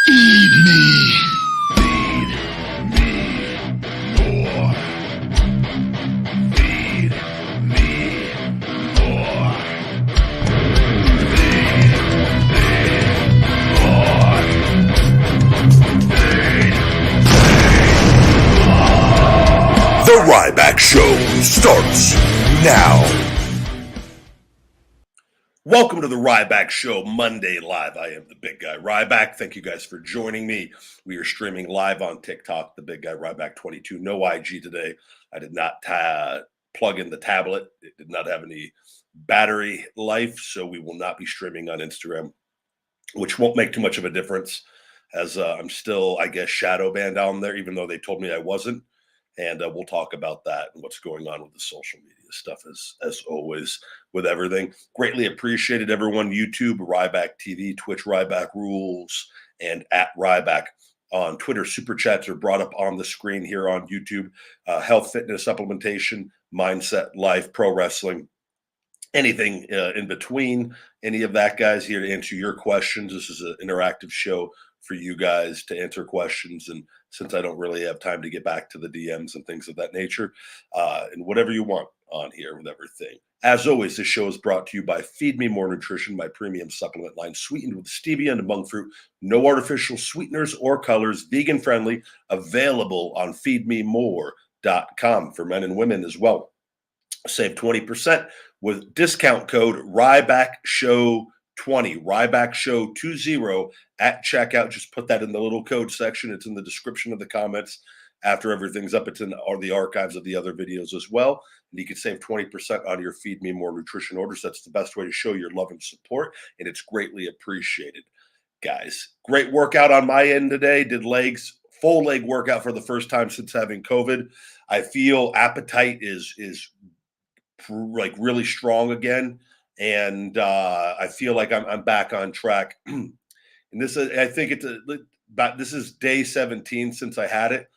Feed me. Feed me more. Feed me more. Feed me more. The Ryback Show starts now. Welcome to the Ryback Show Monday Live. I am the big guy Ryback. Thank you guys for joining me. We are streaming live on TikTok, the big guy Ryback20. No IG today. I did not plug in the tablet. It did not have any battery life, so we will not be streaming on Instagram, which won't make too much of a difference as I'm still, I guess, shadow banned down there, even though they told me I wasn't. And we'll talk about that and what's going on with the social media stuff as always with everything. Greatly appreciated everyone. YouTube, Ryback TV, Twitch, Ryback Rules, and at Ryback on Twitter. Super chats are brought up on the screen here on YouTube. Health, fitness, supplementation, mindset, life, pro wrestling, anything in between. Any of that, guys, here to answer your questions. This is an interactive show for you guys to answer questions. And since I don't really have time to get back to the DMs and things of that nature, and whatever you want on here with everything. As always, this show is brought to you by Feed Me More Nutrition, my premium supplement line, sweetened with stevia and monk fruit, no artificial sweeteners or colors, vegan friendly, available on feedmemore.com for men and women as well. Save 20% with discount code RYBACKSHOW20, RYBACKSHOW20 at checkout. Just put that in the little code section. It's in the description of the comments. After everything's up, it's in the archives of the other videos as well. And you can save 20% on your Feed Me More Nutrition orders. That's the best way to show your love and support, and it's greatly appreciated, guys. Great workout on my end today. Did legs, full leg workout for the first time since having COVID. I feel appetite is like really strong again, and I feel like I'm back on track. And this is, I think this is day 17 since I had it.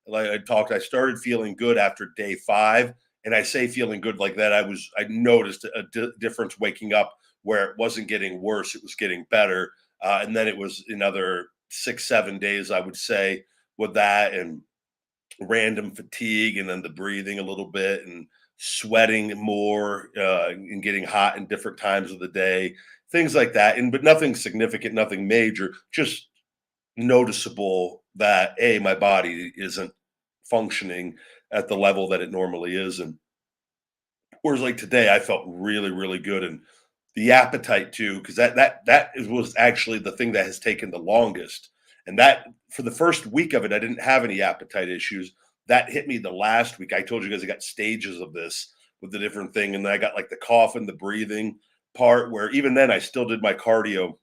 Like I started feeling good after day 5, and I say feeling good like that. I noticed a difference waking up where it wasn't getting worse, it was getting better, and then it was another 6-7 days, I would say, with that and random fatigue, and then the breathing a little bit and sweating more and getting hot in different times of the day, things like that. But nothing significant, nothing major, just noticeable that my body isn't functioning at the level that it normally is. And whereas like today, I felt really, really good. And the appetite too, because that was actually the thing that has taken the longest. And that for the first week of it, I didn't have any appetite issues. That hit me the last week. I told you guys I got stages of this with the different thing. And then I got like the cough and the breathing part where even then I still did my cardio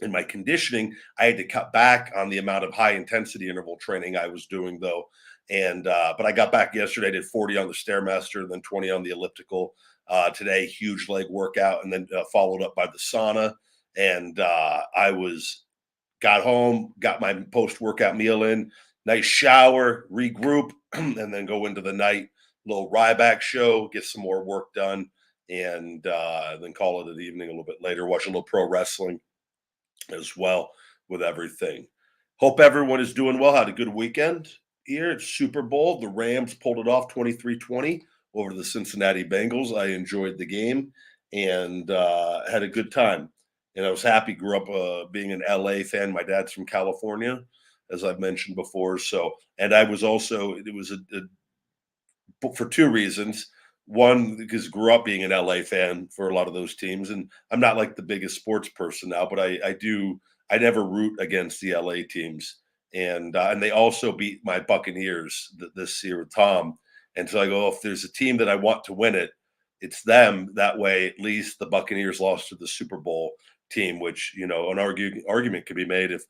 and my conditioning. I had to cut back on the amount of high intensity interval training I was doing though. And, but I got back yesterday, I did 40 on the Stairmaster, and then 20 on the elliptical. Today, huge leg workout, and then followed up by the sauna. And got home, got my post-workout meal in, nice shower, regroup, and then go into the night, little Ryback show, get some more work done, and then call it an evening a little bit later, watch a little pro wrestling as well with everything. Hope everyone is doing well. Had a good weekend here. It's Super Bowl. The Rams pulled it off 23-20 over the Cincinnati Bengals. I enjoyed the game and had a good time. And I was happy, grew up being an LA fan. My dad's from California, as I've mentioned before. So, and I was also, it was for 2 reasons. One, because I grew up being an LA fan for a lot of those teams. And I'm not like the biggest sports person now, but I never root against the LA teams. And they also beat my Buccaneers this year with Tom. And so I go, if there's a team that I want to win it, it's them. That way, at least the Buccaneers lost to the Super Bowl team, which, an argument could be made if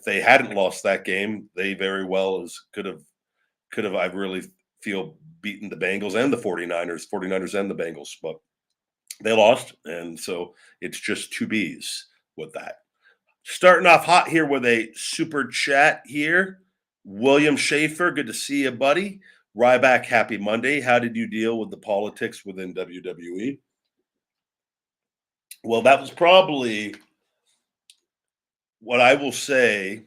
they hadn't lost that game, they very well could have, I really feel, beaten the Bengals and the 49ers and the Bengals, but they lost. And so it's just 2 Bs with that. Starting off hot here with a super chat here. William Schaefer, good to see you, buddy. Ryback, happy Monday. How did you deal with the politics within WWE? Well, that was probably what I will say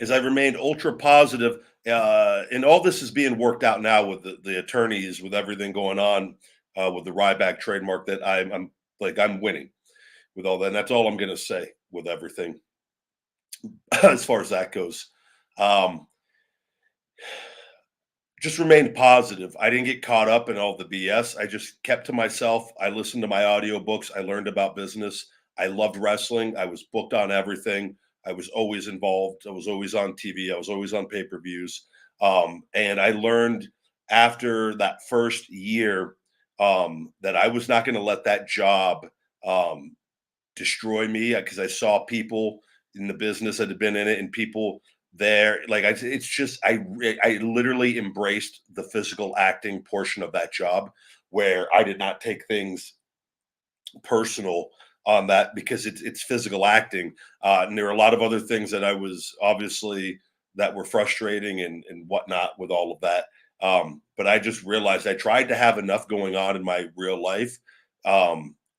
is I've remained ultra positive. And all this is being worked out now with the attorneys, with everything going on with the Ryback trademark. That I'm like I'm winning with all that. And that's all I'm going to say with everything as far as that goes. Um, just remained positive. I didn't get caught up in all the BS. I just kept to myself. I listened to my audiobooks. I learned about business. I loved wrestling. I was booked on everything. I was always involved. I was always on TV. I was always on pay-per-views. And I learned after that first year that I was not going to let that job um, destroy me because I saw people in the business that had been in it and people there. Like it's just I literally embraced the physical acting portion of that job where I did not take things personal on that because it's physical acting. And there are a lot of other things that I was obviously that were frustrating and whatnot with all of that. But I just realized I tried to have enough going on in my real life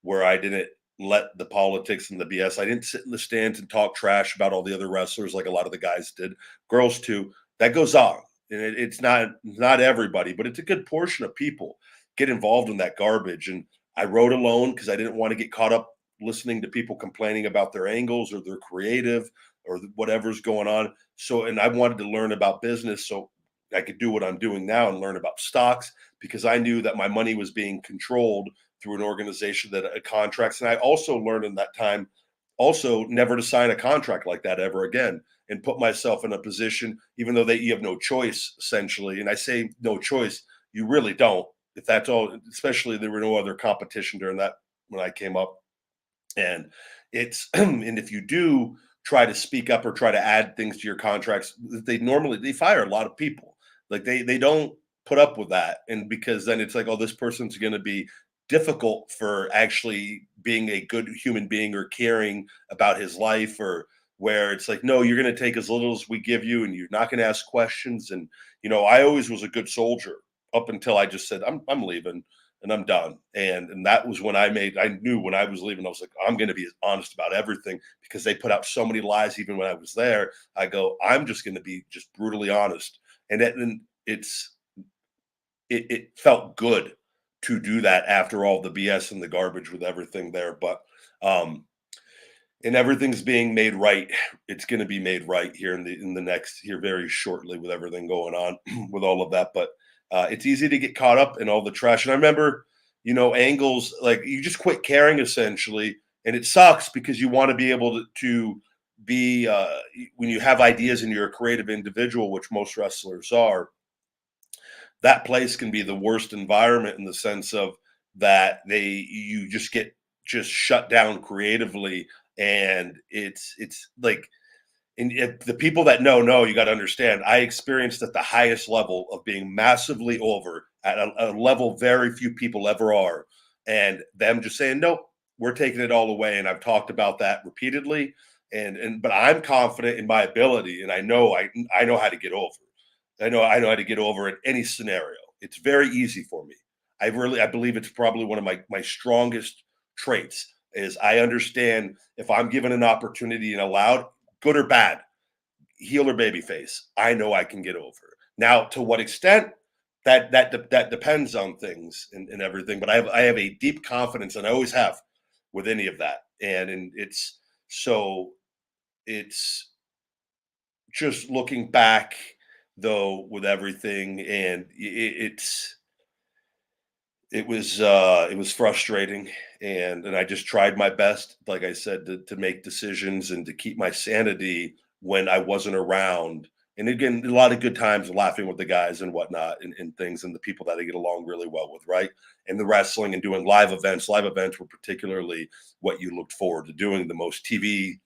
where I didn't let the politics and the BS. I didn't sit in the stands and talk trash about all the other wrestlers like a lot of the guys did, girls too. That goes on, and it's not everybody, but it's a good portion of people get involved in that garbage. And I wrote alone because I didn't want to get caught up listening to people complaining about their angles or their creative or whatever's going on. So, and I wanted to learn about business so I could do what I'm doing now and learn about stocks because I knew that my money was being controlled through an organization that contracts. And I also learned in that time also never to sign a contract like that ever again and put myself in a position, even though you have no choice essentially. And I say no choice, you really don't. If that's all, especially there were no other competition during that when I came up. And it's and if you do try to speak up or try to add things to your contracts, they fire a lot of people. Like they don't put up with that. And because then it's like, oh, this person's gonna be difficult for actually being a good human being or caring about his life or where it's like, no, you're gonna take as little as we give you and you're not gonna ask questions. And I always was a good soldier up until I just said, I'm leaving and I'm done. And that was when I knew when I was leaving, I was like, I'm going to be honest about everything because they put out so many lies. Even when I was there, I go, I'm just going to be just brutally honest. And it felt good to do that after all the BS and the garbage with everything there. But, and everything's being made right. It's going to be made right here in the next here very shortly with everything going on with all of that. But it's easy to get caught up in all the trash. And I remember, angles like you just quit caring essentially, and it sucks because you want to be able to be when you have ideas and you're a creative individual, which most wrestlers are. That place can be the worst environment in the sense of that you just get just shut down creatively and it's like and if the people that know you got to understand I experienced at the highest level of being massively over at a level very few people ever are and them just saying nope, we're taking it all away. And I've talked about that repeatedly and but I'm confident in my ability and I know how to get over. I know how to get over in any scenario. It's very easy for me. I believe it's probably one of my strongest traits is I understand if I'm given an opportunity and allowed, good or bad, heel or babyface, I know I can get over. Now, to what extent that depends on things and everything, but I have a deep confidence and I always have with any of that. And it's so it's just looking back though with everything and it was frustrating and I just tried my best like I said to make decisions and to keep my sanity when I wasn't around. And again, a lot of good times laughing with the guys and whatnot and things and the people that I get along really well with, right? And the wrestling and doing live events. Live events were particularly what you looked forward to doing. The most TV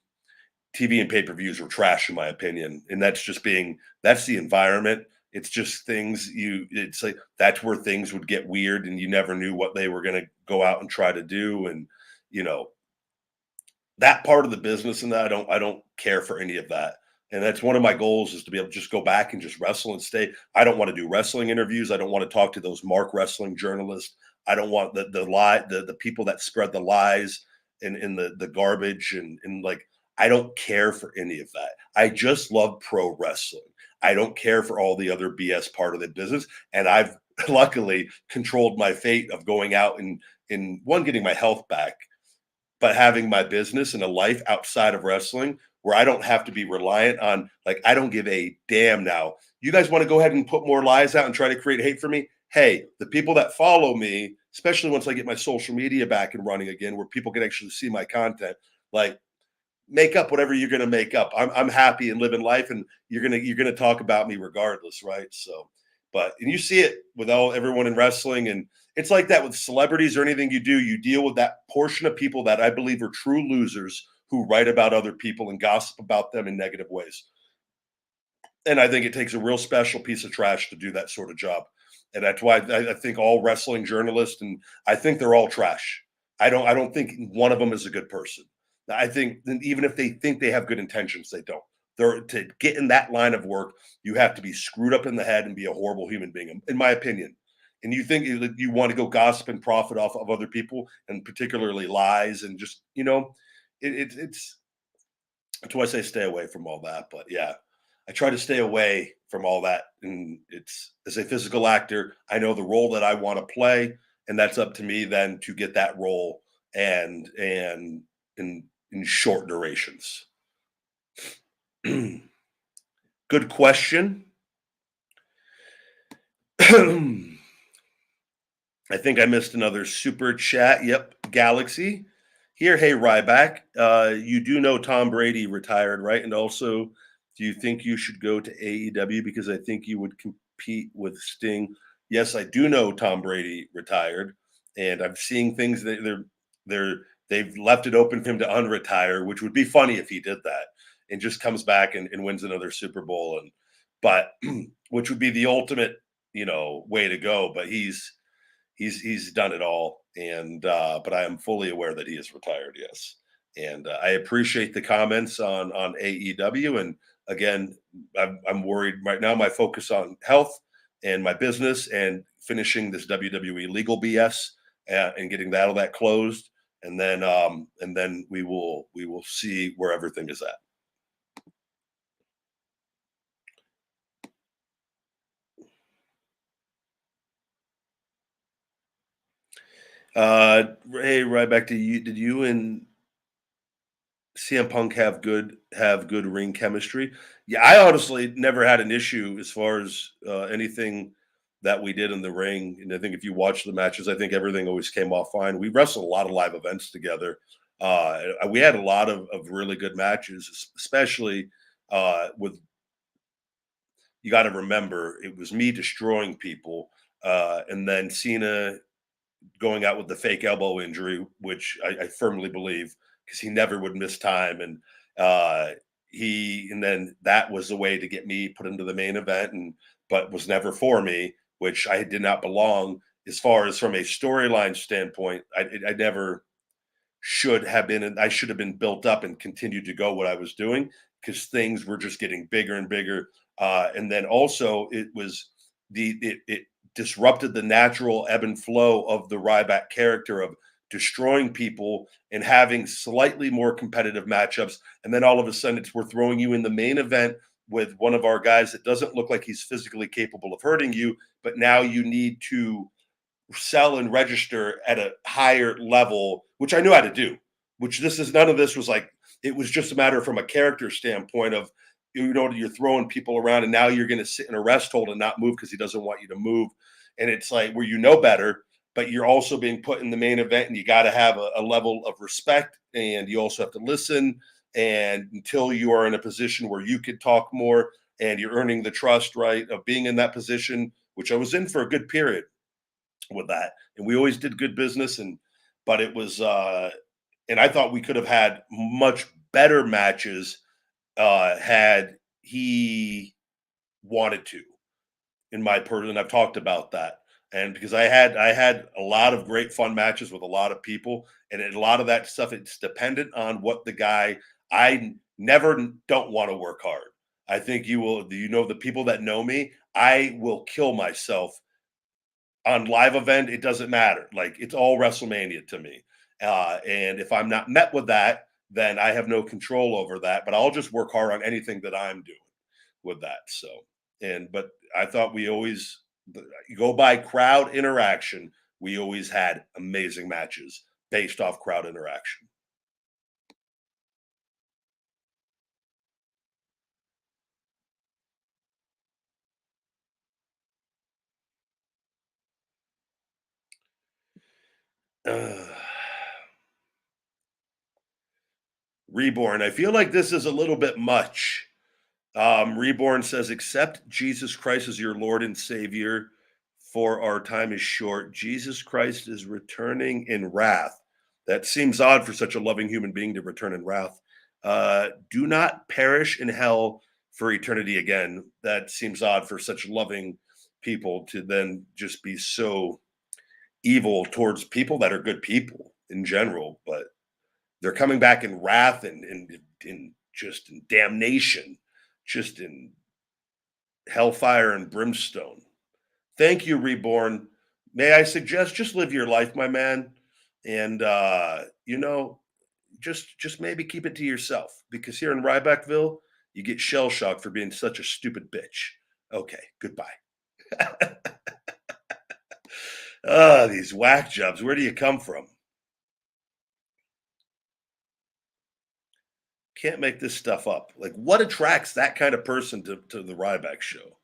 and pay-per-views were trash in my opinion. And that's the environment. It's just it's like that's where things would get weird and you never knew what they were going to go out and try to do. And, you know, that part of the business and that I don't care for any of that. And that's one of my goals is to be able to just go back and just wrestle and stay. I don't want to do wrestling interviews. I don't want to talk to those mark wrestling journalists. I don't want the people that spread the lies and the garbage and like I don't care for any of that. I just love pro wrestling. I don't care for all the other BS part of the business. And I've luckily controlled my fate of going out and in one, getting my health back, but having my business and a life outside of wrestling where I don't have to be reliant on, like, I don't give a damn now. You guys want to go ahead and put more lies out and try to create hate for me? Hey, the people that follow me, especially once I get my social media back and running again, where people can actually see my content, like, make up whatever you're going to make up. I'm happy and living life, and you're gonna talk about me regardless, right? So, but and you see it with everyone in wrestling, and it's like that with celebrities or anything you do. You deal with that portion of people that I believe are true losers who write about other people and gossip about them in negative ways. And I think it takes a real special piece of trash to do that sort of job. And that's why I think all wrestling journalists, and I think they're all trash. I don't think one of them is a good person. I think that even if they think they have good intentions, they don't. They're to get in that line of work, you have to be screwed up in the head and be a horrible human being, in my opinion. And you think that you want to go gossip and profit off of other people, and particularly lies, and just it's that's why I say stay away from all that. But yeah, I try to stay away from all that. And it's, as a physical actor, I know the role that I want to play, and that's up to me then to get that role and in short durations. Good question. I think I missed another super chat. Yep, Galaxy. Here, hey Ryback. You do know Tom Brady retired, right? And also, do you think you should go to AEW because I think you would compete with Sting? Yes, I do know Tom Brady retired, and I'm seeing things that they've left it open for him to unretire, which would be funny if he did that and just comes back and wins another Super Bowl, and but which would be the ultimate, way to go. But he's done it all, and but I am fully aware that he is retired. Yes, and I appreciate the comments on AEW. And again, I'm worried right now. My focus on health and my business and finishing this WWE legal BS, and getting all that closed, and then we will see where everything is at. Hey, right back to you. Did you and CM Punk have good ring chemistry? Yeah, I honestly never had an issue as far as anything that we did in the ring. And I think if you watch the matches, I think everything always came off fine. We wrestled a lot of live events together. We had a lot of really good matches, especially with, you got to remember, it was me destroying people, and then Cena going out with the fake elbow injury, which I firmly believe, because he never would miss time. And and then that was the way to get me put into the main event, and but was never for me, which I did not belong. As far as from a storyline standpoint, I never should have been, and I should have been built up and continued to go what I was doing, because things were just getting bigger and bigger. And then also it disrupted the natural ebb and flow of the Ryback character of destroying people and having slightly more competitive matchups. And then all of a sudden we're throwing you in the main event with one of our guys that doesn't look like he's physically capable of hurting you, but now you need to sell and register at a higher level, which I knew how to do. Which this is none of this was like, it was just a matter from a character standpoint of, you're throwing people around and now you're going to sit in a rest hold and not move because he doesn't want you to move. And it's like where better, but you're also being put in the main event, and you got to have a level of respect, and you also have to listen. And until you are in a position where you could talk more and you're earning the trust, right, of being in that position, which I was in for a good period with that, and we always did good business. And but it was and I thought we could have had much better matches had he wanted to, in my person. I've talked about that, and because I had a lot of great fun matches with a lot of people, and a lot of that stuff, it's dependent on what the guy. I never don't want to work hard. I think the people that know me, I will kill myself on live event. It doesn't matter. Like, it's all WrestleMania to me. And if I'm not met with that, then I have no control over that. But I'll just work hard on anything that I'm doing with that. So, but I thought we always you go by crowd interaction. We always had amazing matches based off crowd interaction. Uh, Reborn. I feel like this is a little bit much. Reborn says, accept Jesus Christ as your Lord and Savior, for our time is short. Jesus Christ is returning in wrath. That seems odd for such a loving human being to return in wrath. Do not perish in hell for eternity again. That seems odd for such loving people to then just be so evil towards people that are good people in general. But they're coming back in wrath and in just in damnation, just in hellfire and brimstone. Thank you, Reborn. May I suggest just live your life, my man, and just maybe keep it to yourself because here in Rybackville, you get shell shocked for being such a stupid bitch. Okay, goodbye. These whack jobs. Where do you come from? Can't make this stuff up. Like, what attracts that kind of person to the Ryback show?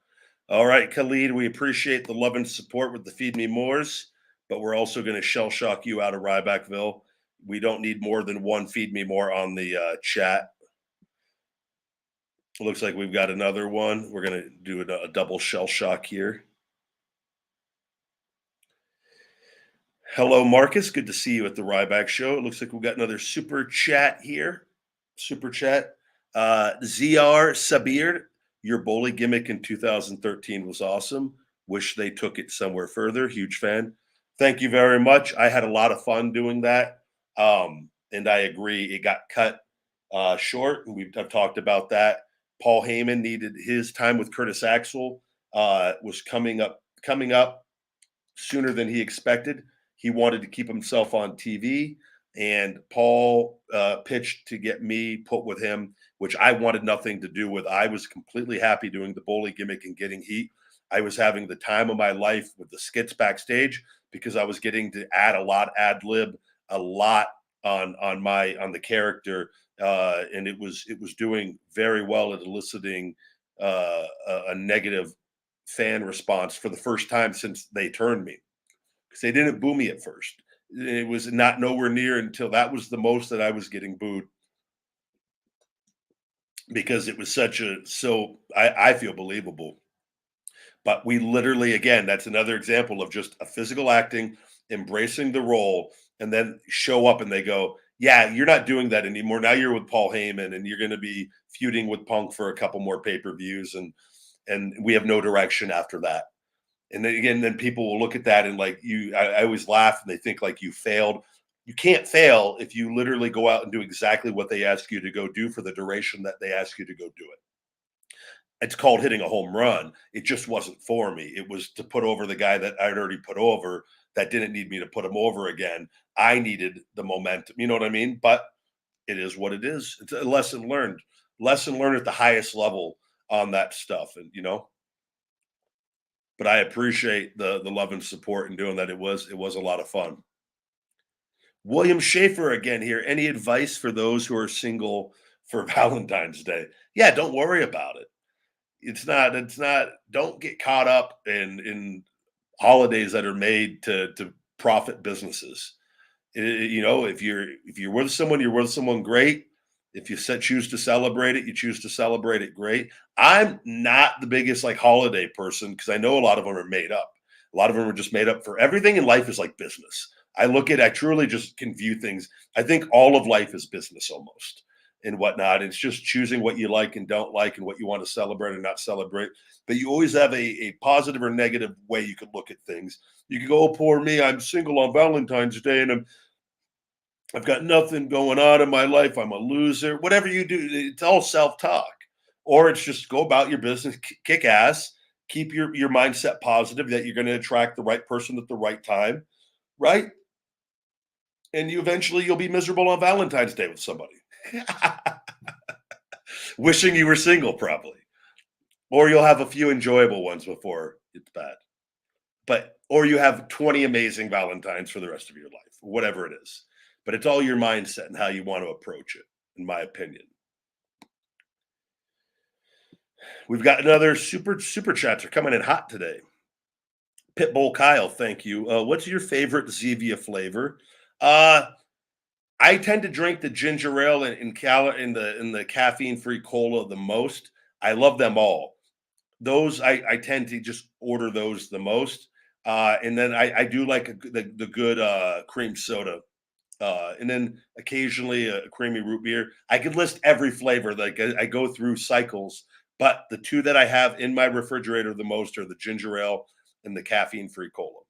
All right, Khalid, we appreciate the love and support with the Feed Me Mores, but we're also going to shell shock you out of Rybackville. We don't need more than one Feed Me More on the chat. It looks like we've got another one. We're going to do a double shell shock here. Hello, Marcus. Good to see you at the Ryback show. It looks like we've got another super chat here. Super chat. ZR Sabir, your bully gimmick in 2013 was awesome. Wish they took it somewhere further. Huge fan. Thank you very much. I had a lot of fun doing that. And I agree. It got cut short. And I've talked about that. Paul Heyman needed his time with Curtis Axel was coming up sooner than he expected. He wanted to keep himself on TV. And Paul pitched to get me put with him, which I wanted nothing to do with. I was completely happy doing the bully gimmick and getting heat. I was having the time of my life with the skits backstage because I was getting to add a lot, ad lib a lot on the character, and it was doing very well at eliciting a negative fan response for the first time since they turned me because they didn't boo me at first. It was not nowhere near until that was the most that I was getting booed because it was I feel believable. But we literally, again, that's another example of just a physical acting, embracing the role, and then show up and they go, yeah, you're not doing that anymore. Now you're with Paul Heyman and you're going to be feuding with Punk for a couple more pay-per-views. And we have no direction after that. And then again, then people will look at that and like I always laugh and they think like you failed. You can't fail if you literally go out and do exactly what they ask you to go do for the duration that they ask you to go do it. It's called hitting a home run. It just wasn't for me. It was to put over the guy that I'd already put over that didn't need me to put him over again. I needed the momentum. You know what I mean? But it is what it is. It's a lesson learned. Lesson learned at the highest level on that stuff. And but I appreciate the love and support in doing that. It was a lot of fun. William Schaefer again here. Any advice for those who are single for Valentine's Day? Yeah, don't worry about it. It's not. Don't get caught up in holidays that are made to profit businesses. If you're with someone, you're with someone great. If you choose to celebrate it, you choose to celebrate it. Great. I'm not the biggest like holiday person because I know a lot of them are made up. A lot of them are just made up for everything in life is like business. I truly just can view things. I think all of life is business almost and whatnot. It's just choosing what you like and don't like and what you want to celebrate and not celebrate. But you always have a positive or negative way you could look at things. You could go, oh, poor me, I'm single on Valentine's Day and I've got nothing going on in my life. I'm a loser. Whatever you do, it's all self-talk. Or it's just go about your business, kick ass, keep your mindset positive that you're going to attract the right person at the right time, right? And you'll be miserable on Valentine's Day with somebody. Wishing you were single, probably. Or you'll have a few enjoyable ones before it's bad. Or you have 20 amazing Valentines for the rest of your life, whatever it is. But it's all your mindset and how you want to approach it, in my opinion. We've got another super chats are coming in hot today. Pitbull Kyle, thank you. What's your favorite Xevia flavor? I tend to drink the ginger ale and the caffeine-free cola the most. I love them all. Those I tend to just order those the most. And then I do like the good cream soda. And then occasionally a creamy root beer. I could list every flavor. Like I go through cycles, but the two that I have in my refrigerator the most are the ginger ale and the caffeine-free cola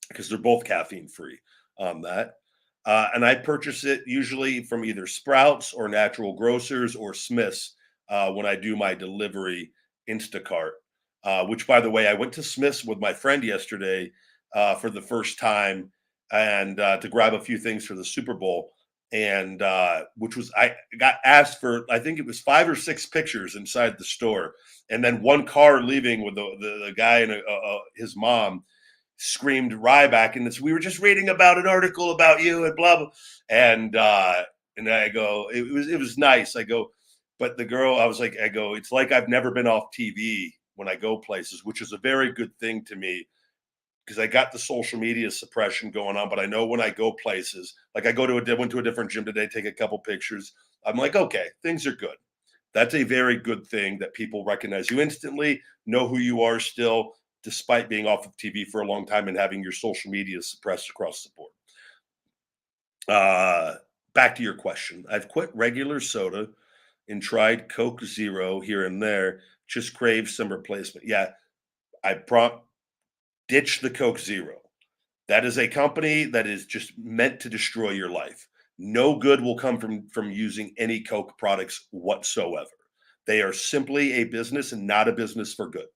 because they're both caffeine-free on that. And I purchase it usually from either Sprouts or Natural Grocers or Smith's when I do my delivery Instacart. Which, by the way, I went to Smith's with my friend yesterday for the first time and to grab a few things for the Super Bowl. And which was, I got asked for, I think it was 5 or 6 pictures inside the store. And then one car leaving with the guy and his mom screamed Ryback, and we were just reading about an article about you and blah blah. And I go, it was nice. I go, but the girl, I go, it's like I've never been off TV when I go places, which is a very good thing to me because I got the social media suppression going on. But I know when I go places, like I went to a different gym today, take a couple pictures. I'm like, okay, things are good. That's a very good thing that people recognize you instantly, know who you are still, despite being off of TV for a long time and having your social media suppressed across the board. Back to your question. I've quit regular soda and tried Coke Zero here and there. Just crave some replacement. Yeah, I ditch the Coke Zero. That is a company that is just meant to destroy your life. No good will come from using any Coke products whatsoever. They are simply a business and not a business for good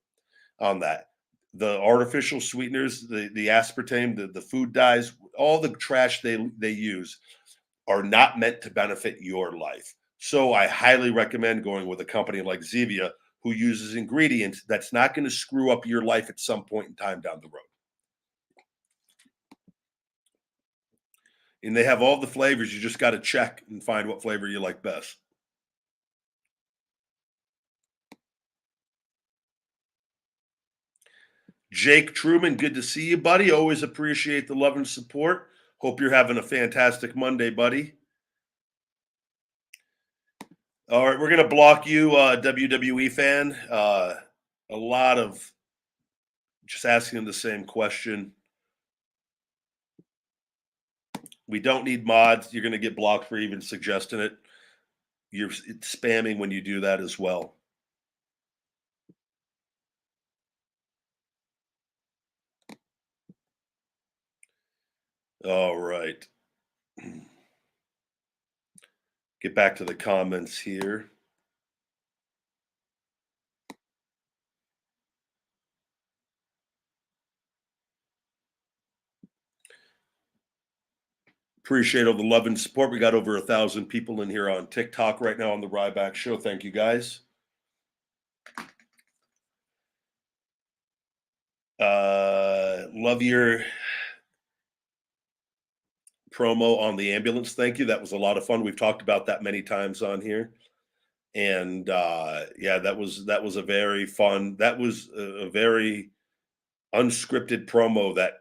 on that. The artificial sweeteners, the aspartame, the food dyes, all the trash they use are not meant to benefit your life. So I highly recommend going with a company like Xevia, who uses ingredients that's not going to screw up your life at some point in time down the road. And they have all the flavors. You just got to check and find what flavor you like best. Jake Truman, good to see you, buddy. Always appreciate the love and support. Hope you're having a fantastic Monday, buddy. All right, we're going to block you, WWE fan. A lot of just asking the same question. We don't need mods. You're going to get blocked for even suggesting it. You're spamming when you do that as well. All right. Get back to the comments here. Appreciate all the love and support. We got over 1,000 people in here on TikTok right now on the Ryback Show. Thank you, guys. Love your promo on the ambulance. Thank you. That was a lot of fun. We've talked about that many times on here. And yeah, that was a very fun. That was a very unscripted promo that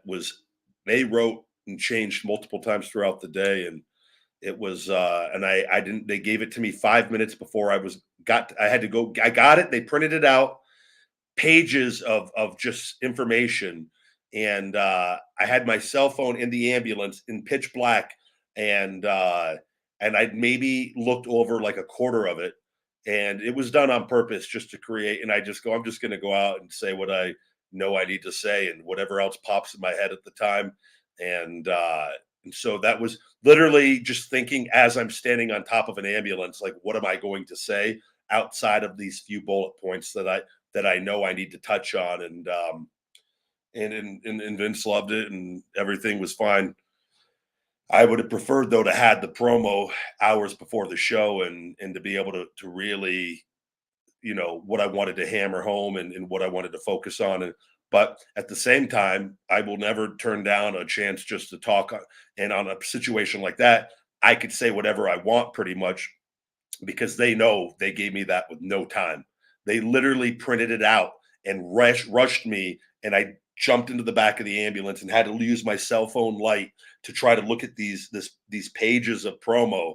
they wrote and changed multiple times throughout the day. And it was and I didn't, they gave it to me 5 minutes before I had to go. I got it. They printed it out, pages of just information. And I had my cell phone in the ambulance in pitch black. And I'd maybe looked over like a quarter of it. And it was done on purpose just to create. And I'm just going to go out and say what I know I need to say and whatever else pops in my head at the time. And so that was literally just thinking as I'm standing on top of an ambulance, like, what am I going to say outside of these few bullet points that I know I need to touch on. And Vince loved it and everything was fine. I would have preferred though to had the promo hours before the show and to be able to really, what I wanted to hammer home and what I wanted to focus on. But at the same time, I will never turn down a chance just to talk. And on a situation like that, I could say whatever I want pretty much because they know they gave me that with no time. They literally printed it out and rushed me, and I jumped into the back of the ambulance and had to use my cell phone light to try to look at these pages of promo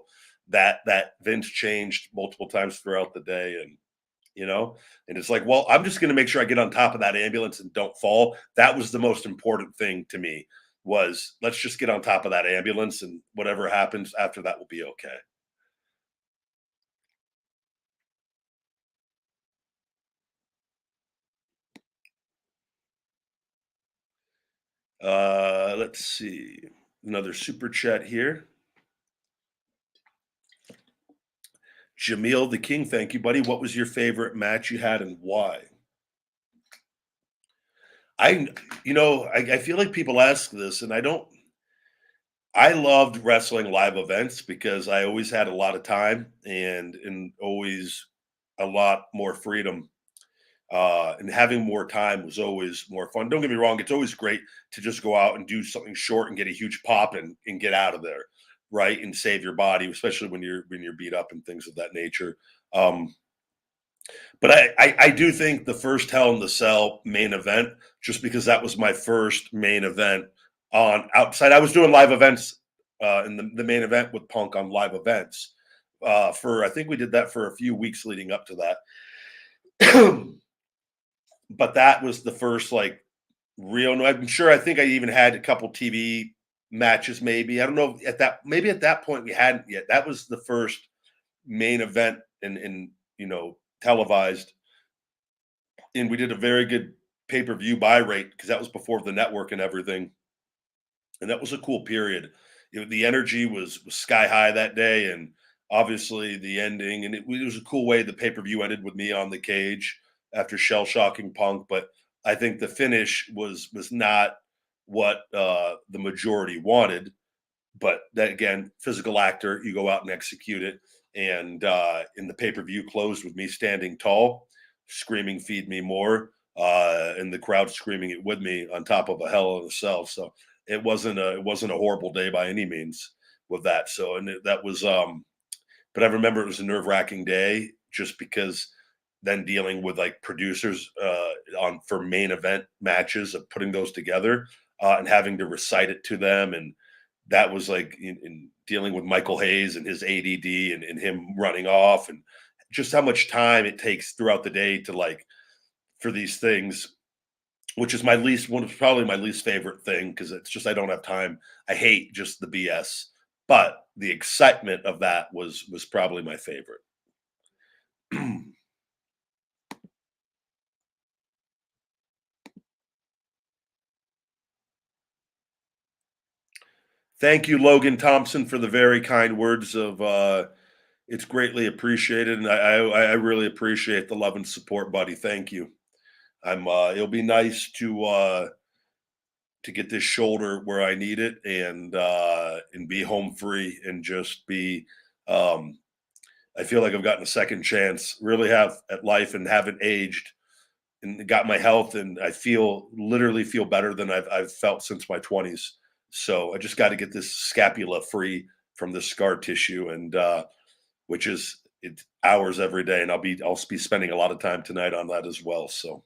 that Vince changed multiple times throughout the day. And it's like, well, I'm just going to make sure I get on top of that ambulance and don't fall. That was the most important thing to me, was let's just get on top of that ambulance, and whatever happens after that will be okay. Let's see. Another super chat here. Jameel the King, thank you, buddy. What was your favorite match you had and why? I, I feel like people ask this, and I don't. I loved wrestling live events because I always had a lot of time and always a lot more freedom. And having more time was always more fun. Don't get me wrong; it's always great to just go out and do something short and get a huge pop and get out of there, right? And save your body, especially when you're beat up and things of that nature. Um, but I do think the first Hell in the Cell main event, just because that was my first main event on outside. I was doing live events in the main event with Punk on live events. For I think we did that for a few weeks leading up to that. But that was the first like real. No, I'm sure. I think I even had a couple TV matches. Maybe I don't know at that. Maybe at that point we hadn't yet. That was the first main event and televised, and we did a very good pay per view buy rate because that was before the network and everything, and that was a cool period. The energy was sky high that day, and obviously the ending, and it was a cool way the pay per view ended with me on the cage after shell shocking Punk. But I think the finish was not what the majority wanted. But that again, physical actor, you go out and execute it. And in the pay per view closed with me standing tall, screaming "Feed me more," and the crowd screaming it with me on top of a Hell in a Cell. So it wasn't a horrible day by any means with that. So that was but I remember it was a nerve wracking day just because then dealing with like producers on for main event matches of putting those together and having to recite it to them, and that was like in dealing with Michael Hayes and his ADD and him running off, and just how much time it takes throughout the day to like for these things, which is my least one of probably my least favorite thing because it's just I don't have time. I hate just the BS, but the excitement of that was probably my favorite. Thank you, Logan Thompson, for the very kind words of it's greatly appreciated, and I really appreciate the love and support, buddy. Thank you. It'll be nice to get this shoulder where I need it and be home free and just be um I feel like I've gotten a second chance, really have at life and haven't aged and got my health, and I feel literally feel better than I've felt since my 20s. So I just got to get this scapula free from the scar tissue, and which is it's hours every day, and I'll be spending a lot of time tonight on that as well. So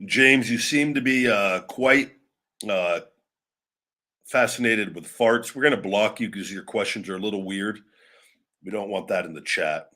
James, you seem to be quite uh, fascinated with farts. We're going to block you because your questions are a little weird. We don't want that in the chat.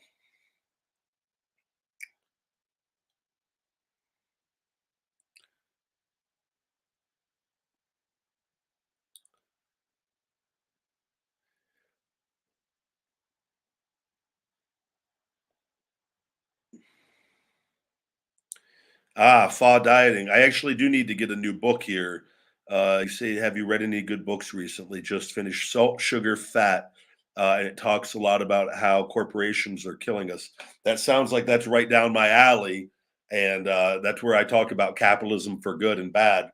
Fa dieting. I actually do need to get a new book here. You say, have you read any good books recently? Just finished Salt, Sugar, Fat And it talks a lot about how corporations are killing us. That sounds like that's right down my alley, and that's where I talk about capitalism for good and bad.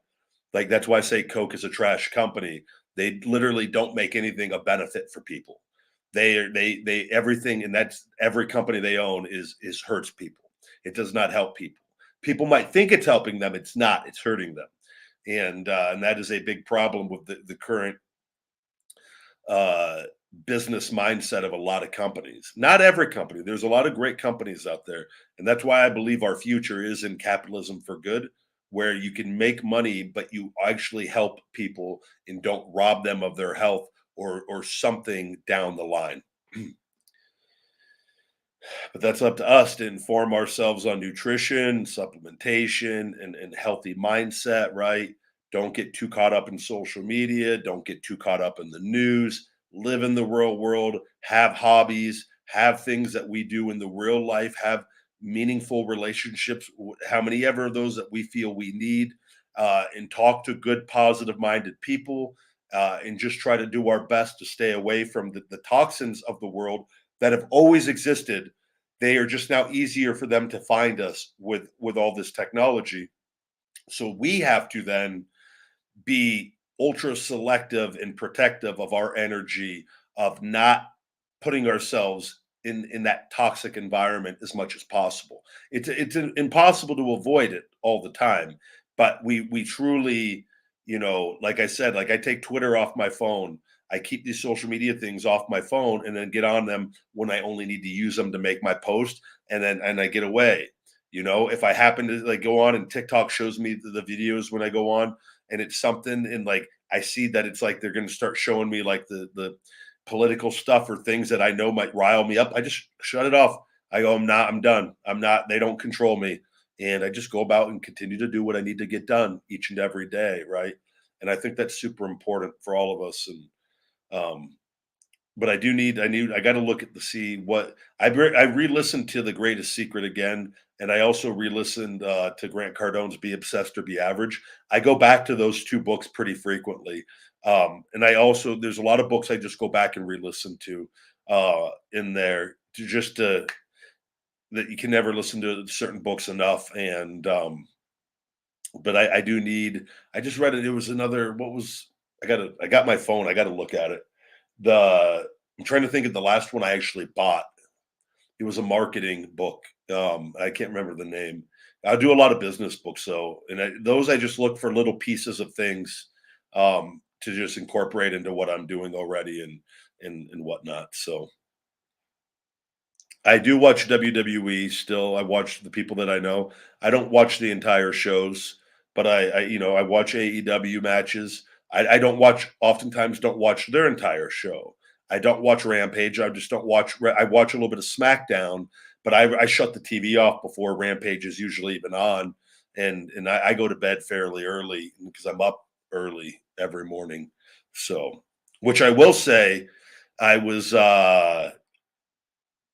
Like that's why I say Coke is a trash company. They literally don't make anything a benefit for people. They everything, and that's every company they own is hurts people. It does not help people. People might think it's helping them. It's not. It's hurting them, and that is a big problem with the current uh, business mindset of a lot of companies. Not every company. There's a lot of great companies out there, and that's why I believe our future is in capitalism for good, where you can make money, but you actually help people and don't rob them of their health or something down the line. But that's up to us to inform ourselves on nutrition, supplementation, and healthy mindset, right? Don't get too caught up in social media. Don't get too caught up in the news. Live in the real world, have hobbies, have things that we do in the real life, have meaningful relationships, how many ever of those that we feel we need, and talk to good, positive minded people, and just try to do our best to stay away from the toxins of the world that have always existed. They are just now easier for them to find us with all this technology. So we have to then be ultra selective and protective of our energy, of not putting ourselves in that toxic environment as much as possible. It's impossible to avoid it all the time, but we truly, like I said, like I take Twitter off my phone. I keep these social media things off my phone and then get on them when I only need to use them to make my post, and I get away. If I happen to like go on and TikTok shows me the videos when I go on, and it's something, and like I see that it's like they're going to start showing me like the political stuff or things that I know might rile me up, I just shut it off. I go, I'm done. I'm not, they don't control me. And I just go about and continue to do what I need to get done each and every day. Right. And I think that's super important for all of us. Um, but I got to look at the see what I re-listened to The Greatest Secret again, and I also re-listened to Grant Cardone's Be Obsessed or Be Average. I go back to those two books pretty frequently, and I also there's a lot of books I just go back and re-listen to in there to just to that you can never listen to certain books enough, and but I do need. I just read it. It was another. What was I got my phone. I got to look at it. The I'm trying to think of the last one I actually bought. It was a marketing book. I can't remember the name. I do a lot of business books, so those I just look for little pieces of things to just incorporate into what I'm doing already and whatnot. So I do watch WWE still. I watch the people that I know. I don't watch the entire shows, but I watch AEW matches. I don't watch oftentimes don't watch their entire show. I don't watch Rampage. I just don't watch. I watch a little bit of SmackDown, but I shut the TV off before Rampage is usually even on, and I go to bed fairly early because I'm up early every morning. So, which I will say, I was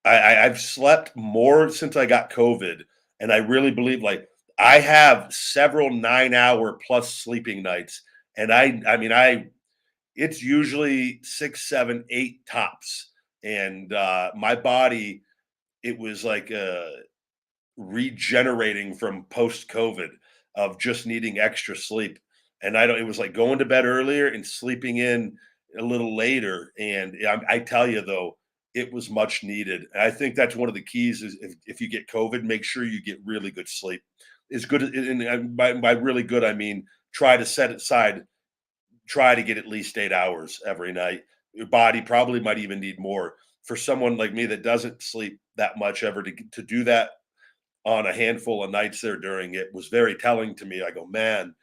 I've slept more since I got COVID, and I really believe like I have several 9 hour plus sleeping nights, and I mean it's usually 6, 7, 8 tops, and my body it was like regenerating from post COVID of just needing extra sleep. And I don't, it was like going to bed earlier and sleeping in a little later. And I tell you though, it was much needed. And I think that's one of the keys is if you get COVID, make sure you get really good sleep. As good as, and by really good, I mean, try to set aside, try to get at least 8 hours every night. Your body probably might even need more. For someone like me that doesn't sleep that much ever to do that on a handful of nights there during it was very telling to me. I go, man,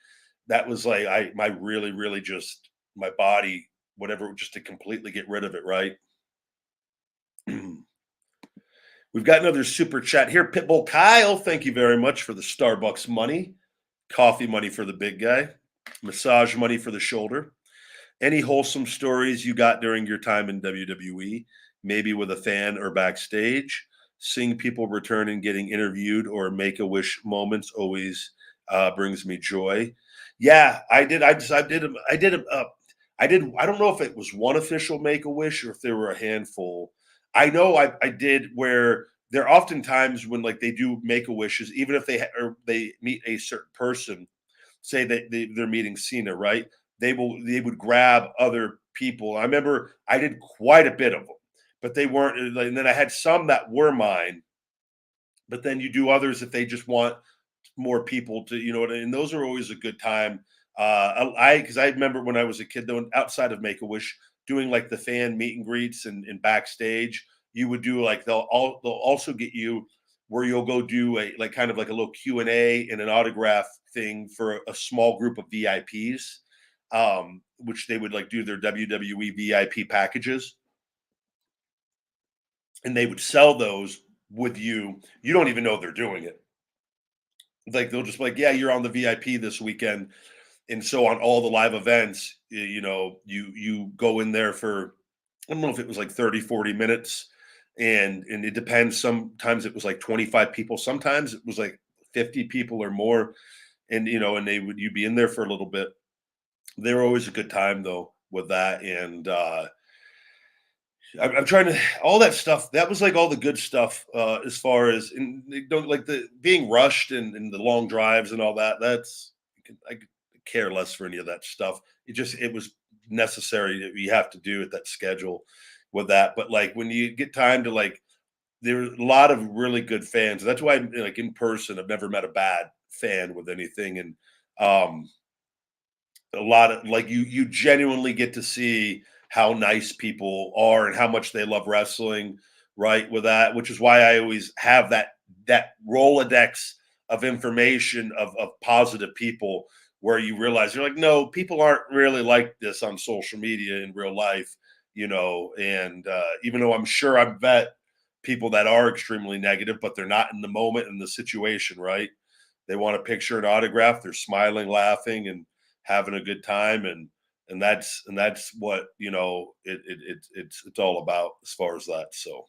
that was like my really, really just my body, whatever, just to completely get rid of it, right? We've got another super chat here. Pitbull Kyle, thank you very much for the Starbucks money, coffee money for the big guy, massage money for the shoulder. Any wholesome stories you got during your time in WWE, maybe with a fan or backstage? Seeing people return and getting interviewed or make a wish moments always brings me joy. Yeah, I did. I did. I don't know if it was one official Make-A-Wish or if there were a handful. I know I did where there are often times when, like, they do Make-A-Wishes, even if or they meet a certain person, say that they're meeting Cena, right? They would grab other people. I remember I did quite a bit of them, but they weren't. And then I had some that were mine, but then you do others if they just want more people to, and those are always a good time. Because I remember when I was a kid, though, outside of Make a Wish, doing like the fan meet and greets and backstage, you would do like they'll also get you where you'll go do a like kind of like a little Q&A and an autograph thing for a small group of VIPs, which they would like do their WWE VIP packages, and they would sell those with you. You don't even know they're doing it. Like they'll just be like, yeah, you're on the VIP this weekend, and so on all the live events, you go in there for, I don't know if it was like 30, 40 minutes, and it depends. Sometimes it was like 25 people, sometimes it was like 50 people or more, and and you'd be in there for a little bit. They were always a good time though with that, and I'm trying to all that stuff. That was like all the good stuff, as far as, and they don't like the being rushed and the long drives and all that. I could care less for any of that stuff. It was necessary that you have to do at that schedule with that. But like when you get time to like, there's a lot of really good fans. That's why, like in person, I've never met a bad fan with anything, and um, a lot of like you genuinely get to see how nice people are and how much they love wrestling, right? With that, which is why I always have that Rolodex of information of positive people, where you realize you're like, no, people aren't really like this on social media in real life, and even though I'm sure I've met people that are extremely negative, but they're not in the moment in the situation, right? They want a picture, an autograph, they're smiling, laughing, and having a good time, and that's what it's all about as far as that. So,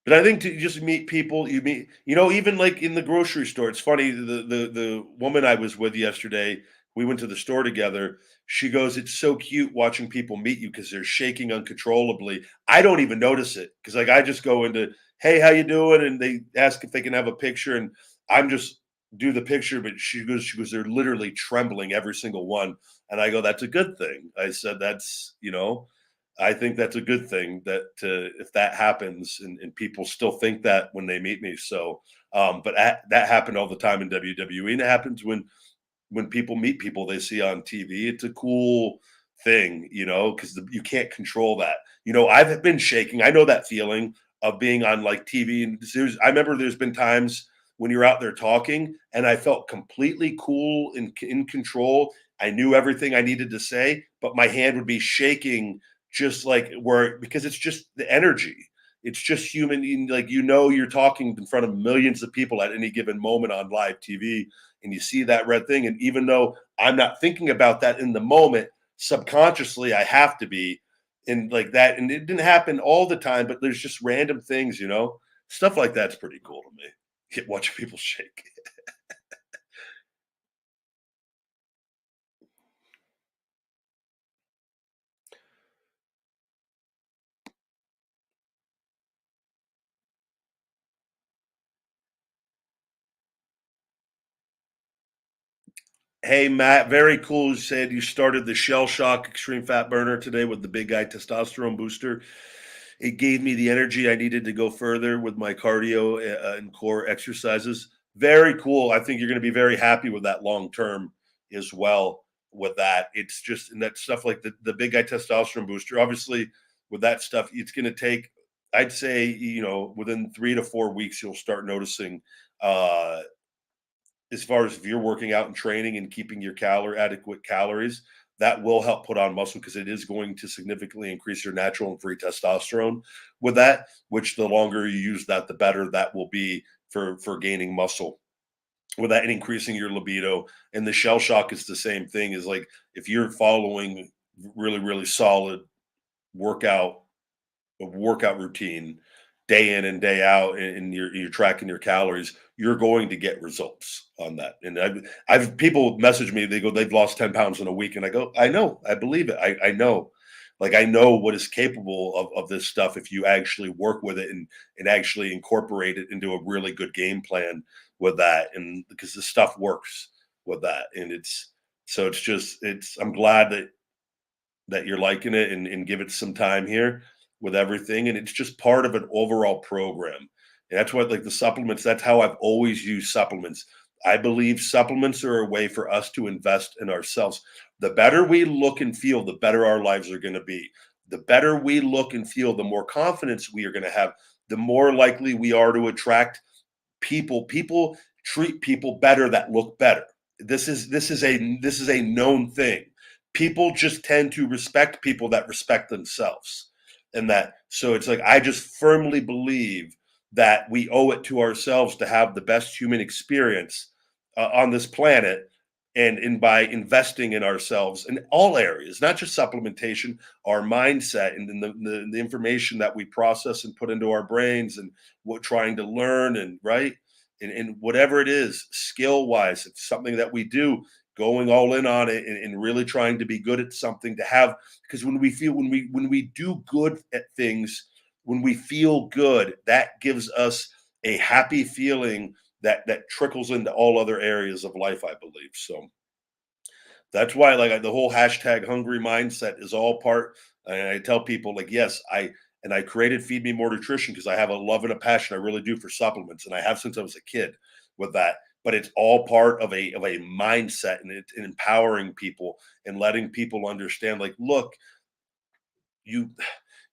but I think to just meet people, you meet, even like in the grocery store. It's funny. The woman I was with yesterday, we went to the store together. She goes, "It's so cute watching people meet you because they're shaking uncontrollably." I don't even notice it because like I just go into, "Hey, how you doing?" and they ask if they can have a picture, and I'm just do the picture. But she goes, "They're literally trembling, every single one." And I go, "That's a good thing." I said, "That's I think that's a good thing that if that happens and people still think that when they meet me." So, but that happened all the time in WWE, and it happens when people meet people they see on TV. It's a cool thing, because you can't control that. I've been shaking. I know that feeling of being on like TV, and I remember there's been times when you're out there talking, and I felt completely cool and in control. I knew everything I needed to say, but my hand would be shaking, just like where because it's just the energy. It's just human. Like you're talking in front of millions of people at any given moment on live TV, and you see that red thing. And even though I'm not thinking about that in the moment, subconsciously I have to be in like that. And it didn't happen all the time, but there's just random things, stuff like that's pretty cool to me. Watching people shake. Hey Matt, very cool. You said you started the Shell Shock Extreme Fat Burner today with the Big Guy Testosterone Booster. It gave me the energy I needed to go further with my cardio and core exercises. Very cool. I think you're going to be very happy with that long term as well. With that, it's just and that stuff like the Big Guy Testosterone Booster. Obviously, with that stuff, it's going to take. I'd say within 3 to 4 weeks, you'll start noticing. As far as if you're working out and training and keeping your adequate calories, that will help put on muscle because it is going to significantly increase your natural and free testosterone with that, which the longer you use that, the better that will be for gaining muscle with that and increasing your libido. And the shell shock is the same thing, is like if you're following really, really solid workout workout routine day in and day out, and you're tracking your calories, you're going to get results on that. And I've people message me, they go, they've lost 10 pounds in a week. And I go, I know, I believe it. I know. Like I know what is capable of this stuff if you actually work with it and actually incorporate it into a really good game plan with that. And because the stuff works with that. And it's just I'm glad that you're liking it, and give it some time here with everything. And it's just part of an overall program. And that's what, like the supplements, that's how I've always used supplements. I believe supplements are a way for us to invest in ourselves. The better we look and feel, the better our lives are going to be. The better we look and feel, the more confidence we are going to have, the more likely we are to attract people treat people better that look better. This is a known thing. People just tend to respect people that respect themselves. And that, so it's like I just firmly believe that we owe it to ourselves to have the best human experience on this planet, and by investing in ourselves in all areas, not just supplementation, our mindset, and then the information that we process and put into our brains, and what trying to learn, and right, and whatever it is, skill wise, it's something that we do, going all in on it, and really trying to be good at something to have. Because when we do good at things, when we feel good, that gives us a happy feeling that trickles into all other areas of life, I believe. So that's why, like, the whole hashtag hungry mindset is all part. And I tell people, like, yes, I created Feed Me More Nutrition because I have a love and a passion, I really do, for supplements, and I have since I was a kid with that. But it's all part of a mindset, and it's empowering people and letting people understand, like, look, you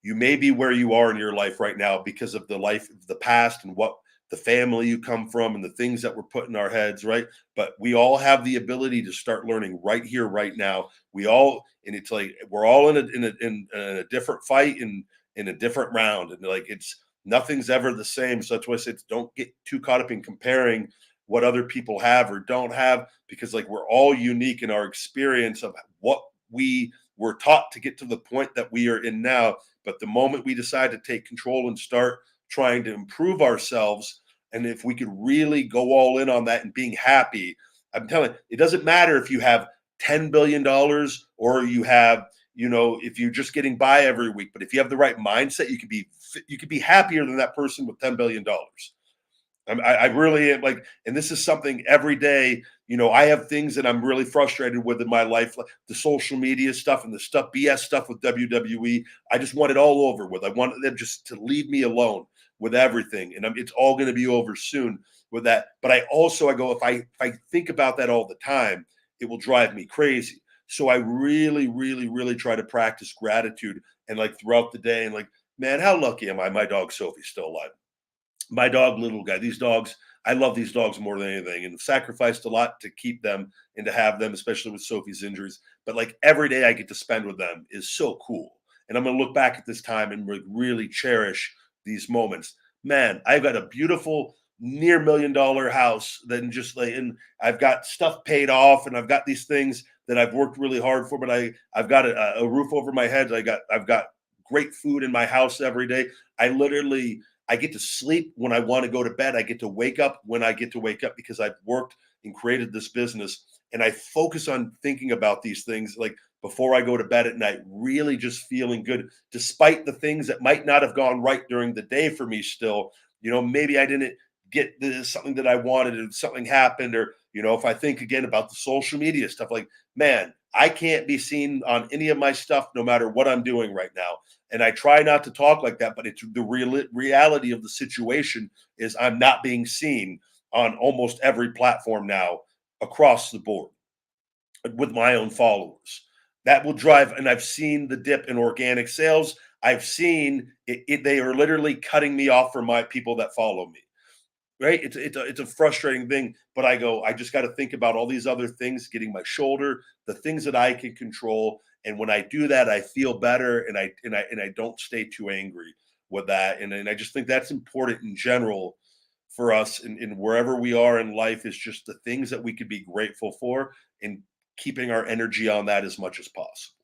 you may be where you are in your life right now because of the life of the past, and what the family you come from, and the things that were put in our heads, right? But we all have the ability to start learning right here, right now. We all, and it's like we're all in a different fight, and in a different round, and like it's nothing's ever the same. So that's why I said don't get too caught up in comparing what other people have or don't have, because like we're all unique in our experience of what we were taught to get to the point that we are in now. But the moment we decide to take control and start trying to improve ourselves, and if we could really go all in on that and being happy, I'm telling you, it doesn't matter if you have $10 billion or you have, if you're just getting by every week. But if you have the right mindset, you could be happier than that person with $10 billion. I really am, like, and this is something every day. I have things that I'm really frustrated with in my life, like the social media stuff and the stuff, BS stuff with WWE. I just want it all over with. I want them just to leave me alone with everything, and it's all going to be over soon with that. But I go, if I think about that all the time, it will drive me crazy. So I really, really, really try to practice gratitude, and like throughout the day, and like, man, how lucky am I? My dog Sophie's still alive. My dog, little guy, these dogs, I love these dogs more than anything, and sacrificed a lot to keep them and to have them, especially with Sophie's injuries. But like every day I get to spend with them is so cool. And I'm going to look back at this time and really cherish these moments. Man, I've got a beautiful near $1 million house. Then just like, and I've got stuff paid off, and I've got these things that I've worked really hard for. But I've got a roof over my head. I've got great food in my house every day. I get to sleep when I want to go to bed. I get to wake up when I get to wake up, because I've worked and created this business. And I focus on thinking about these things like before I go to bed at night, really just feeling good, despite the things that might not have gone right during the day for me still. Maybe I didn't get something that I wanted, and something happened. Or, if I think again about the social media stuff, like, man, I can't be seen on any of my stuff no matter what I'm doing right now. And I try not to talk like that, but it's the reality of the situation is I'm not being seen on almost every platform now across the board with my own followers. That will drive, and I've seen the dip in organic sales. I've seen they are literally cutting me off from my people that follow me. Right? It's a frustrating thing, but I just got to think about all these other things, getting my shoulder, the things that I can control. And when I do that, I feel better, and I don't stay too angry with that. And I just think that's important in general for us, in wherever we are in life, is just the things that we could be grateful for, and keeping our energy on that as much as possible.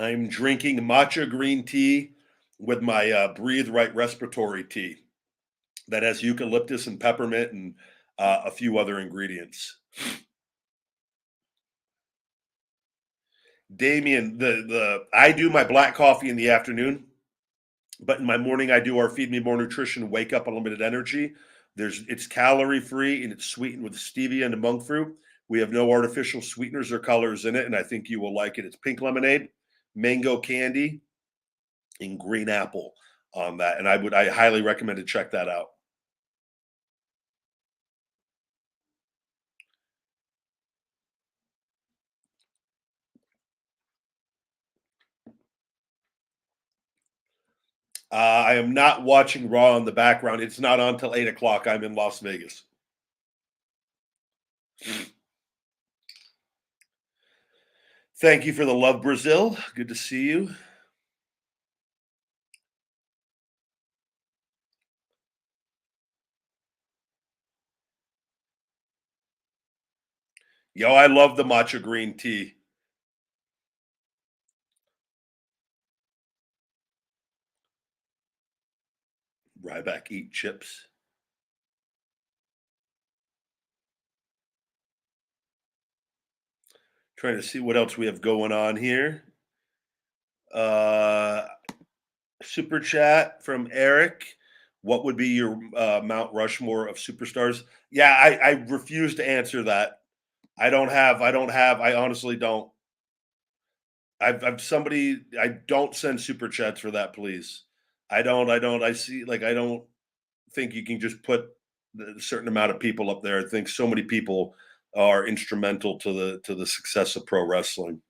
I'm drinking matcha green tea with my Breathe Right respiratory tea that has eucalyptus and peppermint and a few other ingredients. Damien, the I do my black coffee in the afternoon, but in my morning I do our Feed Me More Nutrition Wake Up Unlimited Energy. It's calorie free and it's sweetened with stevia and monk fruit. We have no artificial sweeteners or colors in it, and I think you will like it. It's pink lemonade, mango candy, and green apple on that. And I highly recommend to check that out. I am not watching Raw in the background. It's not on till 8 o'clock. I'm in Las Vegas. Thank you for the love, Brazil. Good to see you. Yo, I love the matcha green tea. Ryback eat chips. Trying to see what else we have going on here. Uh Super chat from Eric. What would be your Mount Rushmore of superstars? Yeah, I refuse to answer that. I honestly don't. I've somebody. I don't send super chats for that, please. I don't. I see. Like, I don't think you can just put a certain amount of people up there. I think so many people are instrumental to the success of pro wrestling.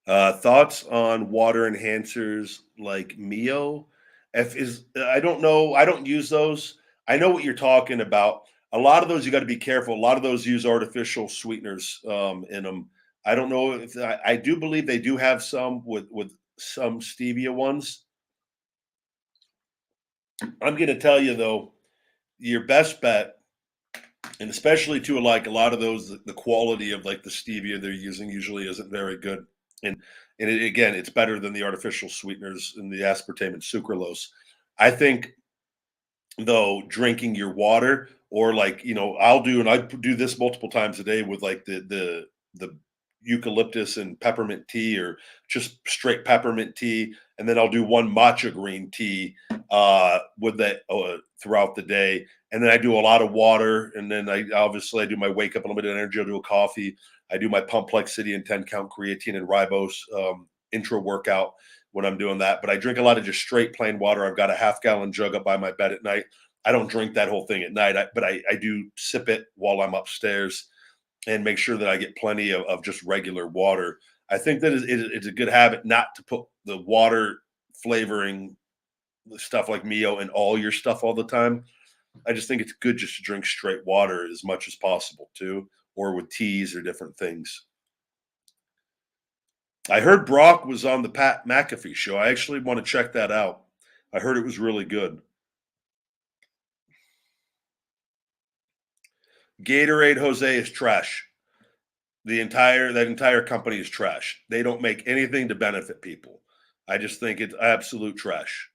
Thoughts on water enhancers like Mio? If is I don't know. I don't use those. I know what you're talking about. A lot of those you got to be careful. A lot of those use artificial sweeteners in them. I don't know if I do believe they do have some with some stevia ones. I'm going to tell you though, your best bet, and especially to like a lot of those, the quality of like the stevia they're using usually isn't very good. And it's better than the artificial sweeteners and the aspartame and sucralose. I think though, drinking your water, or like, I do this multiple times a day with like the eucalyptus and peppermint tea, or just straight peppermint tea, and then I'll do one matcha green tea with that throughout the day, and then I do a lot of water, and then I do my wake up unlimited energy. I'll do a coffee. I do my pump plexity and 10 count creatine and ribose intro workout when I'm doing that. But I drink a lot of just straight plain water. I've got a half-gallon jug up by my bed at night. I don't drink that whole thing at night, but I do sip it while I'm upstairs and make sure that I get plenty of just regular water. I think that it's a good habit not to put the water flavoring stuff like Mio in all your stuff all the time. I just think it's good just to drink straight water as much as possible too, or with teas or different things. I heard Brock was on the Pat McAfee show. I actually want to check that out. I heard it was really good. Gatorade Jose is trash. That entire company is trash. They don't make anything to benefit people. I just think it's absolute trash.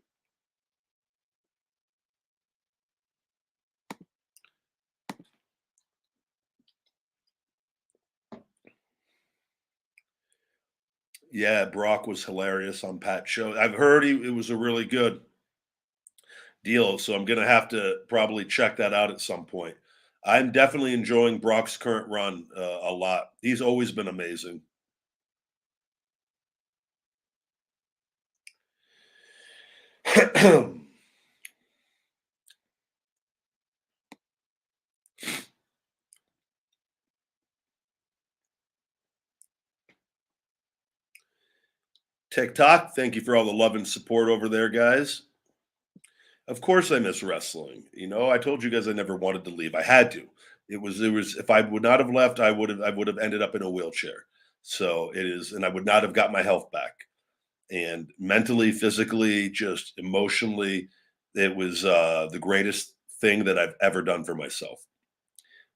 Yeah, Brock was hilarious on Pat's show. I've heard it was a really good deal, so I'm gonna have to probably check that out at some point. I'm definitely enjoying Brock's current run a lot. He's always been amazing. TikTok, thank you for all the love and support over there, guys. Of course, I miss wrestling. I told you guys I never wanted to leave. I had to. It was if I would not have left, I would have ended up in a wheelchair. So it is, and I would not have got my health back. And mentally, physically, just emotionally, it was the greatest thing that I've ever done for myself.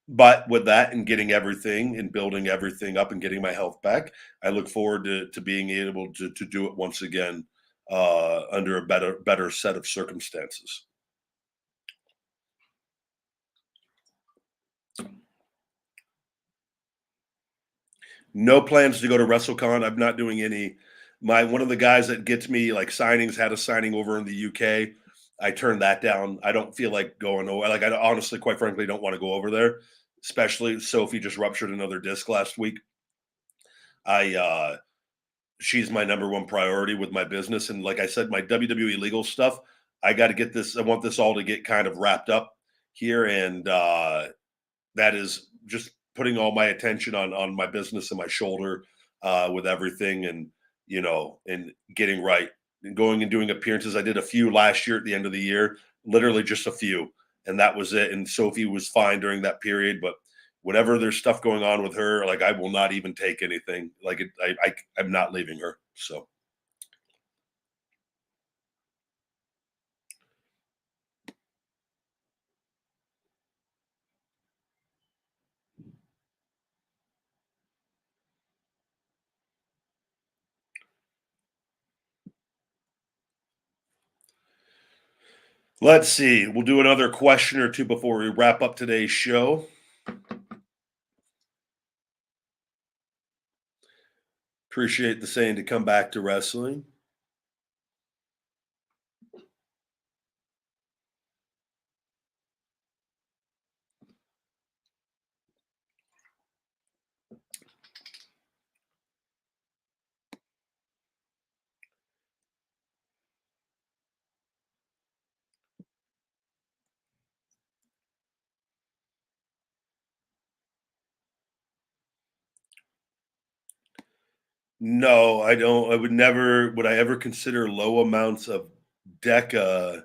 But with that and getting everything and building everything up and getting my health back, I look forward to being able to do it once again under a better set of circumstances. No plans to go to WrestleCon. I'm not doing any. My One of the guys that gets me like signings had a signing over in the UK. I turned that down. I don't feel like going over. Like I honestly, quite frankly, don't want to go over there. Especially Sophie just ruptured another disc last week. I She's my number one priority with my business, and like I said, my WWE legal stuff. I got to get this. I want this all to get kind of wrapped up here, and that is just putting all my attention on my business and my shoulder with everything, and and getting right and going and doing appearances. I did a few last year at the end of the year, literally just a few, and that was it. And Sophie was fine during that period, but whenever there's stuff going on with her, like I will not even take anything. Like I'm not leaving her. So let's see. We'll do another question or two before we wrap up today's show. Appreciate the saying to come back to wrestling. No, I don't. I would never. Would I ever consider low amounts of DECA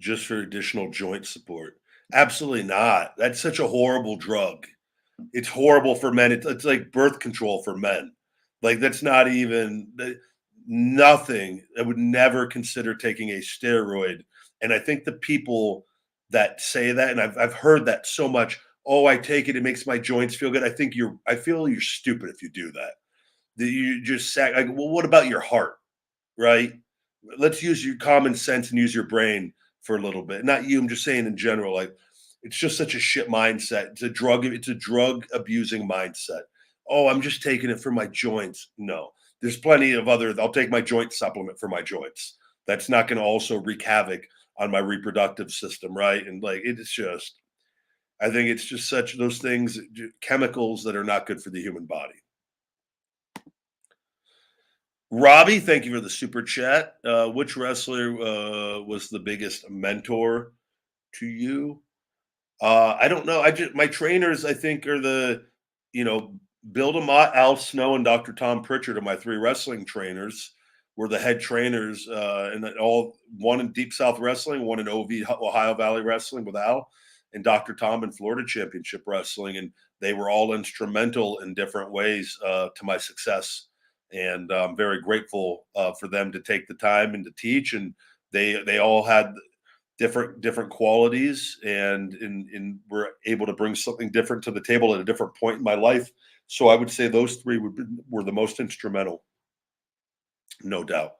just for additional joint support? Absolutely not. That's such a horrible drug. It's horrible for men. It's like birth control for men. Like that's not even nothing. I would never consider taking a steroid. And I think the people that say that, and I've heard that so much. Oh, I take it. It makes my joints feel good. I feel you're stupid if you do that. That you just say, like, well, what about your heart, right? Let's use your common sense and use your brain for a little bit. Not you. I'm just saying in general. Like, it's just such a shit mindset. It's a drug. It's a drug abusing mindset. Oh, I'm just taking it for my joints. No, there's plenty of other. I'll take my joint supplement for my joints. That's not going to also wreak havoc on my reproductive system, right? And like, it's just. I think it's just such those things, chemicals that are not good for the human body. Robbie, thank you for the super chat. Which wrestler was the biggest mentor to you? I don't know. I just my trainers, I think, are you know, Bill DeMott, Al Snow, and Dr. Tom Pritchard are my three wrestling trainers. Were the head trainers, and all one in Deep South Wrestling, one in OV Ohio Valley Wrestling with Al, and Dr. Tom in Florida Championship Wrestling, and they were all instrumental in different ways to my success. And I'm very grateful for them to take the time and to teach. And they all had different qualities, and were able to bring something different to the table at a different point in my life. So I would say those three were the most instrumental, no doubt.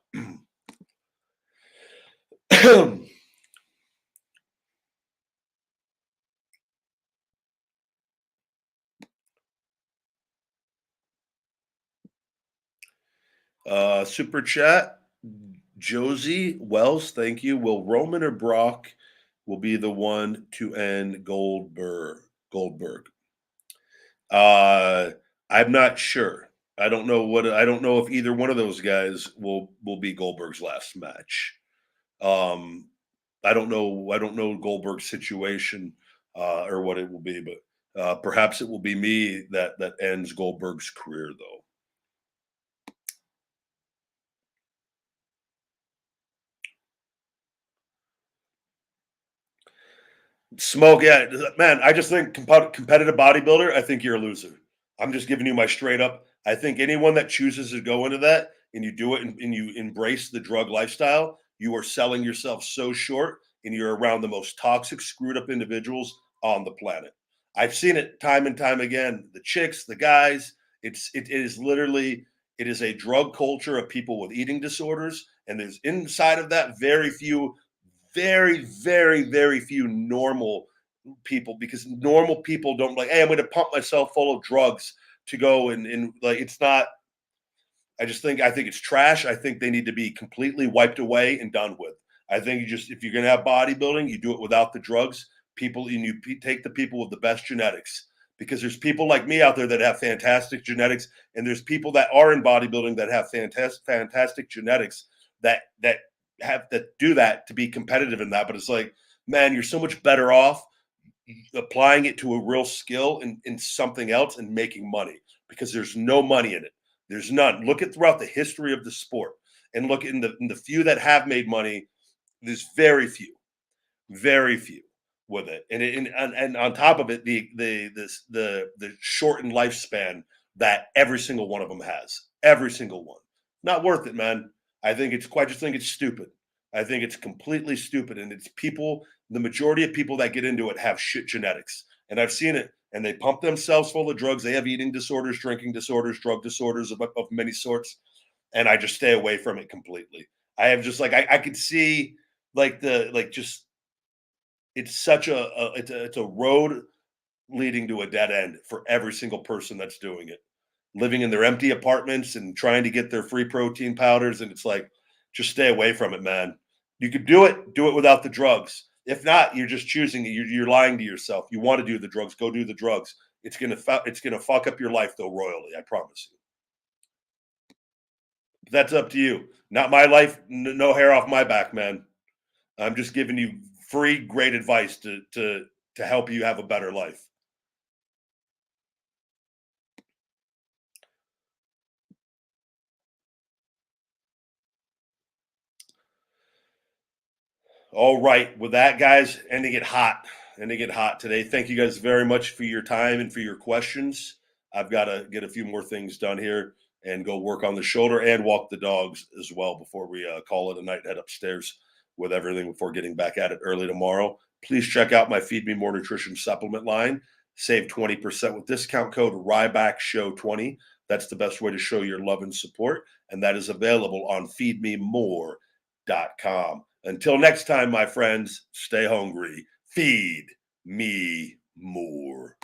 Super chat. Josie Wells, thank you. Will Roman or Brock will be the one to end Goldberg. Uh, I'm not sure. I don't know if either one of those guys will be Goldberg's last match. Um, I don't know Goldberg's situation or what it will be, but perhaps it will be me that ends Goldberg's career, though. Smoke, yeah, man. I just think competitive bodybuilder. I think you're a loser. I'm just giving you my straight up. I think anyone that chooses to go into that and you do it and you embrace the drug lifestyle, you are selling yourself so short, and you're around the most toxic, screwed up individuals on the planet. I've seen it time and time again. The chicks, the guys. It is literally it is a drug culture of people with eating disorders, and there's inside of that very few normal people, because normal people don't like, hey, I'm going to pump myself full of drugs to go and like, it's not. I think it's trash. I think they need to be completely wiped away and done with. I think if you're going to have bodybuilding, you do it without the drugs. People, and you take the people with the best genetics, because there's people like me out there that have fantastic genetics, and there's people that are in bodybuilding that have fantastic genetics that have that do that to be competitive in that. But it's like, man, you're so much better off applying it to a real skill in something else and making money, because there's no money in it. There's none. Look at throughout the history of the sport and look in the few that have made money. There's very few with it. And on top of it, the shortened lifespan that every single one of them has. Every single one. Not worth it, man. I just think it's stupid. I think it's completely stupid. And it's people, the majority of people that get into it have shit genetics. And I've seen it. And they pump themselves full of drugs. They have eating disorders, drinking disorders, drug disorders of many sorts. And I just stay away from it completely. I have just like I could see like the like just it's such it's a road leading to a dead end for every single person that's doing it, living in their empty apartments and trying to get their free protein powders. And it's like, just stay away from it, man. You could do it without the drugs. If not, you're just choosing it. You're lying to yourself. You want to do the drugs, go do the drugs. It's gonna fuck up your life though royally. I promise you. That's up to you. Not my life. No hair off my back, man. I'm just giving you free, great advice to help you have a better life. All right. With that, guys, ending it hot. Ending it hot today. Thank you guys very much for your time and for your questions. I've got to get a few more things done here and go work on the shoulder and walk the dogs as well before we call it a night and head upstairs with everything before getting back at it early tomorrow. Please check out my Feed Me More Nutrition supplement line. Save 20% with discount code RYBACKSHOW20. That's the best way to show your love and support. And that is available on feedmemore.com. Until next time, my friends, stay hungry. Feed me more.